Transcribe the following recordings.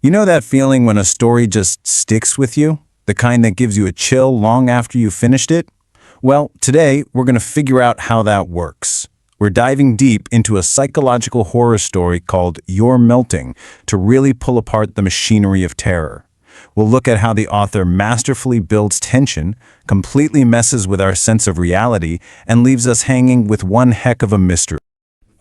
You know that feeling when a story just sticks with you? The kind that gives you a chill long after you finished it? Well, today we're going to figure out how that works. We're diving deep into a psychological horror story called You're Melting to really pull apart the machinery of terror. We'll look at how the author masterfully builds tension, completely messes with our sense of reality, and leaves us hanging with one heck of a mystery.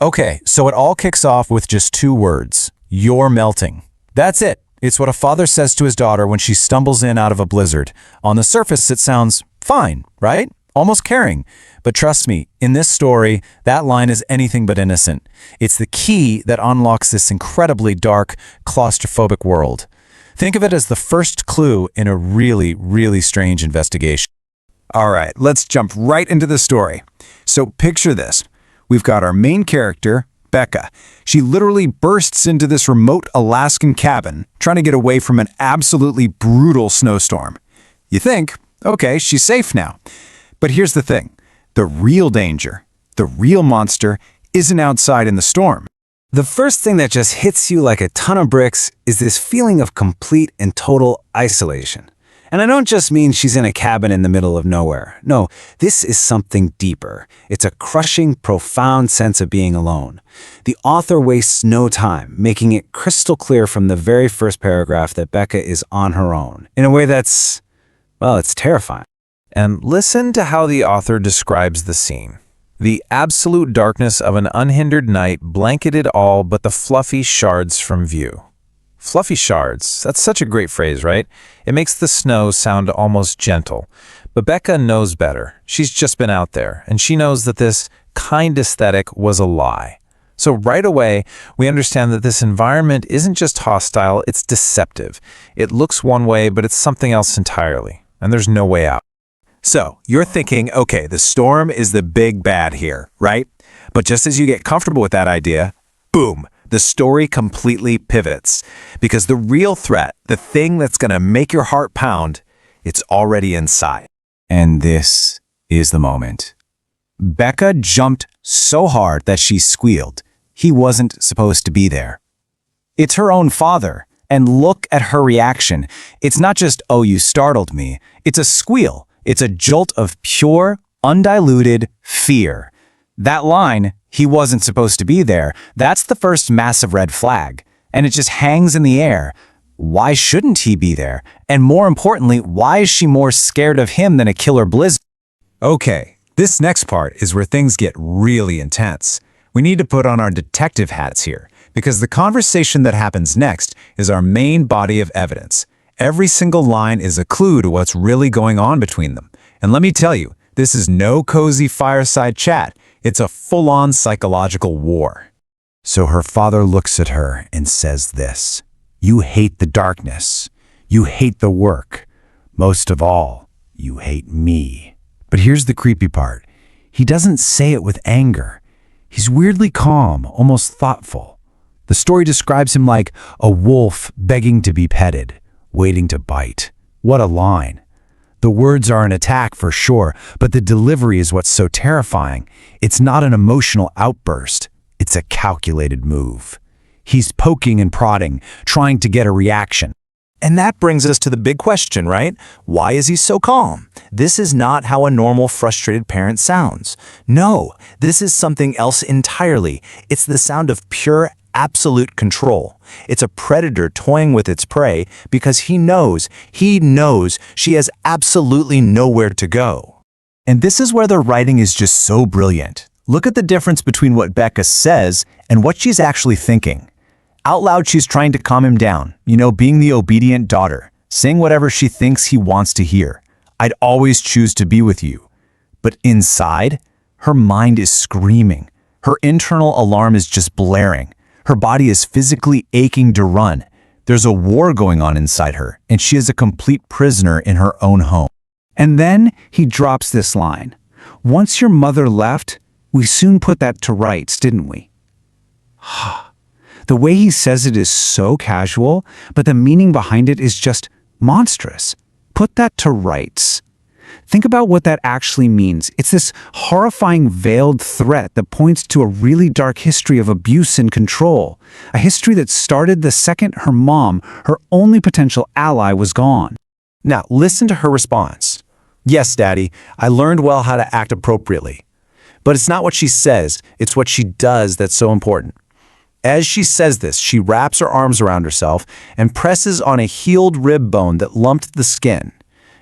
Okay, so it all kicks off with just two words: you're melting. That's it. It's what a father says to his daughter when she stumbles in out of a blizzard. On the surface, it sounds fine, right? Almost caring. But trust me, in this story, that line is anything but innocent. It's the key that unlocks this incredibly dark, claustrophobic world. Think of it as the first clue in a really, really strange investigation. All right, let's jump right into the story. So picture this. We've got our main character, Becca. She literally bursts into this remote Alaskan cabin, trying to get away from an absolutely brutal snowstorm. You think, okay, she's safe now. But here's the thing. The real danger, the real monster, isn't outside in the storm. The first thing that just hits you like a ton of bricks is this feeling of complete and total isolation. And I don't just mean she's in a cabin in the middle of nowhere. No, this is something deeper. It's a crushing, profound sense of being alone. The author wastes no time, making it crystal clear from the very first paragraph that Becca is on her own, in a way that's, well, it's terrifying. And listen to how the author describes the scene. The absolute darkness of an unhindered night blanketed all but the fluffy shards from view. Fluffy shards, that's such a great phrase, right? It makes the snow sound almost gentle. But Becca knows better. She's just been out there, and she knows that this kind aesthetic was a lie. So right away, we understand that this environment isn't just hostile, it's deceptive. It looks one way, but it's something else entirely, and there's no way out. So, you're thinking, okay, the storm is the big bad here, right? But just as you get comfortable with that idea, boom, the story completely pivots. Because the real threat, the thing that's going to make your heart pound, it's already inside. And this is the moment. Becca jumped so hard that she squealed. He wasn't supposed to be there. It's her own father. And look at her reaction. It's not just, oh, you startled me. It's a squeal. It's a jolt of pure, undiluted fear. That line, he wasn't supposed to be there, that's the first massive red flag. And it just hangs in the air. Why shouldn't he be there? And more importantly, why is she more scared of him than a killer blizzard? Okay, this next part is where things get really intense. We need to put on our detective hats here, because the conversation that happens next is our main body of evidence. Every single line is a clue to what's really going on between them. And let me tell you, this is no cozy fireside chat. It's a full-on psychological war. So her father looks at her and says this: "You hate the darkness. You hate the work. Most of all, you hate me." But here's the creepy part. He doesn't say it with anger. He's weirdly calm, almost thoughtful. The story describes him like a wolf begging to be petted, waiting to bite. What a line. The words are an attack for sure, but the delivery is what's so terrifying. It's not an emotional outburst. It's a calculated move. He's poking and prodding, trying to get a reaction. And that brings us to the big question, right? Why is he so calm? This is not how a normal frustrated parent sounds. No, this is something else entirely. It's the sound of pure absolute control. It's a predator toying with its prey because he knows she has absolutely nowhere to go. And this is where the writing is just so brilliant. Look at the difference between what Becca says and what she's actually thinking. Out loud, she's trying to calm him down, being the obedient daughter, saying whatever she thinks he wants to hear. I'd always choose to be with you. But inside, her mind is screaming. Her internal alarm is just blaring. Her body is physically aching to run. There's a war going on inside her, and she is a complete prisoner in her own home. And then he drops this line. "Once your mother left, we soon put that to rights, didn't we?" The way he says it is so casual, but the meaning behind it is just monstrous. Put that to rights. Think about what that actually means. It's this horrifying veiled threat that points to a really dark history of abuse and control. A history that started the second her mom, her only potential ally, was gone. Now, listen to her response. Yes, Daddy, I learned well how to act appropriately. But it's not what she says, it's what she does that's so important. As she says this, she wraps her arms around herself and presses on a healed rib bone that lumped the skin.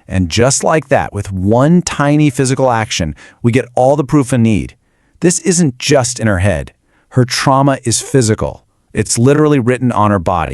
And just like that, with one tiny physical action, we get all the proof we need. This isn't just in her head. Her trauma is physical. It's literally written on her body.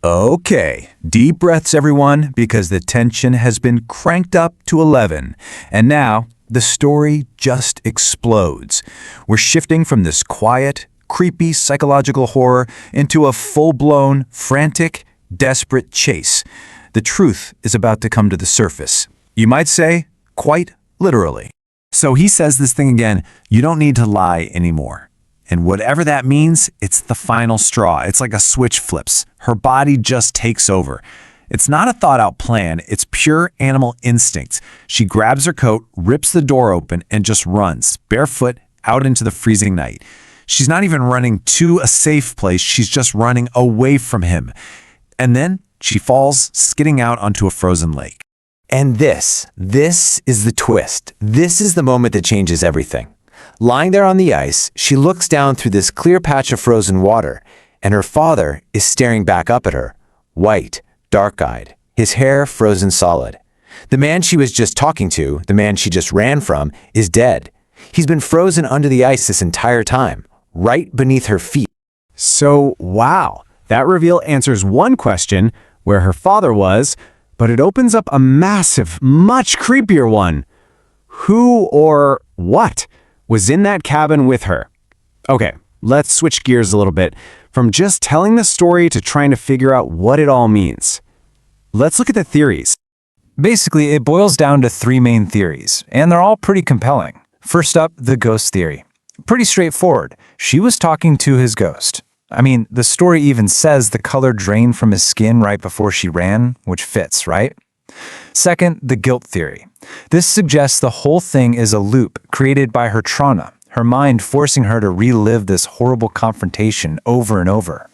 Okay, deep breaths everyone, because the tension has been cranked up to 11. And now, the story just explodes. We're shifting from this quiet, creepy psychological horror into a full-blown, frantic, desperate chase. The truth is about to come to the surface. You might say, quite literally. So he says this thing again, you don't need to lie anymore. And whatever that means, it's the final straw. It's like a switch flips. Her body just takes over. It's not a thought-out plan. It's pure animal instinct. She grabs her coat, rips the door open, and just runs, barefoot, out into the freezing night. She's not even running to a safe place. She's just running away from him. And then she falls, skidding out onto a frozen lake. And this is the twist. This is the moment that changes everything. Lying there on the ice, she looks down through this clear patch of frozen water, and her father is staring back up at her, white, dark-eyed, his hair frozen solid. The man she was just talking to, the man she just ran from, is dead. He's been frozen under the ice this entire time, right beneath her feet. So, wow, that reveal answers one question, where her father was, but it opens up a massive, much creepier one. Who or what was in that cabin with her? Okay, let's switch gears a little bit, from just telling the story to trying to figure out what it all means. Let's look at the theories. Basically, it boils down to three main theories, and they're all pretty compelling. First up, the ghost theory. Pretty straightforward. She was talking to his ghost. I mean, the story even says the color drained from his skin right before she ran, which fits, right? Second, the guilt theory. This suggests the whole thing is a loop created by her trauma, her mind forcing her to relive this horrible confrontation over and over.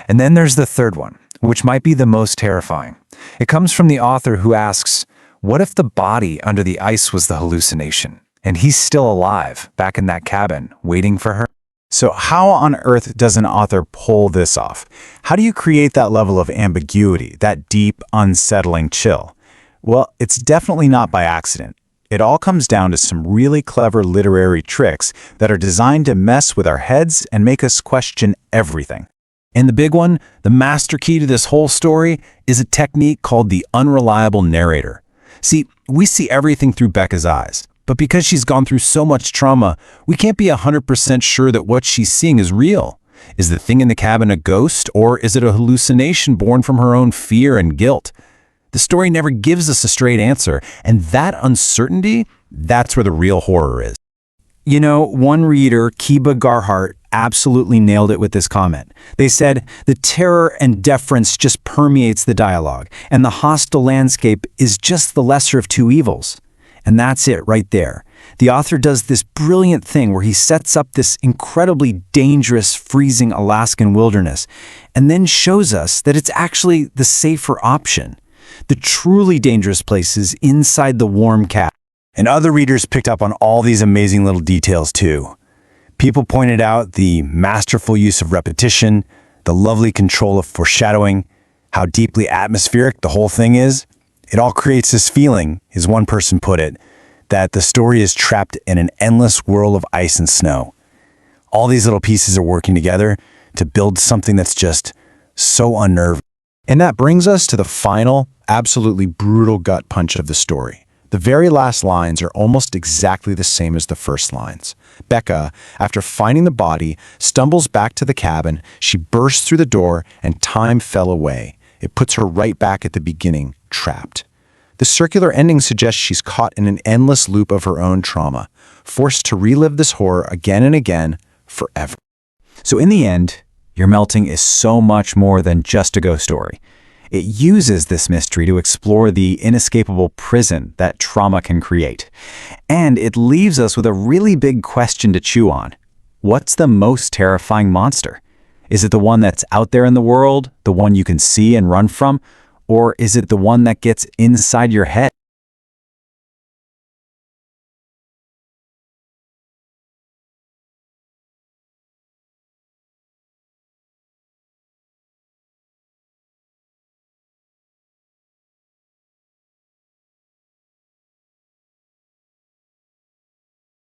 And then there's the third one, which might be the most terrifying. It comes from the author who asks, what if the body under the ice was the hallucination, and he's still alive, back in that cabin, waiting for her? So how on earth does an author pull this off? How do you create that level of ambiguity, that deep, unsettling chill? Well, it's definitely not by accident. It all comes down to some really clever literary tricks that are designed to mess with our heads and make us question everything. And the big one, the master key to this whole story, is a technique called the unreliable narrator. See, we see everything through Becca's eyes. But because she's gone through so much trauma, we can't be 100% sure that what she's seeing is real. Is the thing in the cabin a ghost, or is it a hallucination born from her own fear and guilt? The story never gives us a straight answer, and that uncertainty, that's where the real horror is. You know, one reader, Kiba Garhart, absolutely nailed it with this comment. They said, the terror and deference just permeates the dialogue, and the hostile landscape is just the lesser of two evils. And that's it right there. The author does this brilliant thing where he sets up this incredibly dangerous, freezing Alaskan wilderness, and then shows us that it's actually the safer option. The truly dangerous places inside the warm cabin. And other readers picked up on all these amazing little details too. People pointed out the masterful use of repetition, the lovely control of foreshadowing, how deeply atmospheric the whole thing is. It all creates this feeling, as one person put it, that the story is trapped in an endless whirl of ice and snow. All these little pieces are working together to build something that's just so unnerving. And that brings us to the final, absolutely brutal gut punch of the story. The very last lines are almost exactly the same as the first lines. Becca, after finding the body, stumbles back to the cabin. She bursts through the door, and time fell away. It puts her right back at the beginning, trapped. The circular ending suggests she's caught in an endless loop of her own trauma, forced to relive this horror again and again, forever. So in the end, Your Melting is so much more than just a ghost story. It uses this mystery to explore the inescapable prison that trauma can create. And it leaves us with a really big question to chew on. What's the most terrifying monster? Is it the one that's out there in the world, the one you can see and run from, or is it the one that gets inside your head?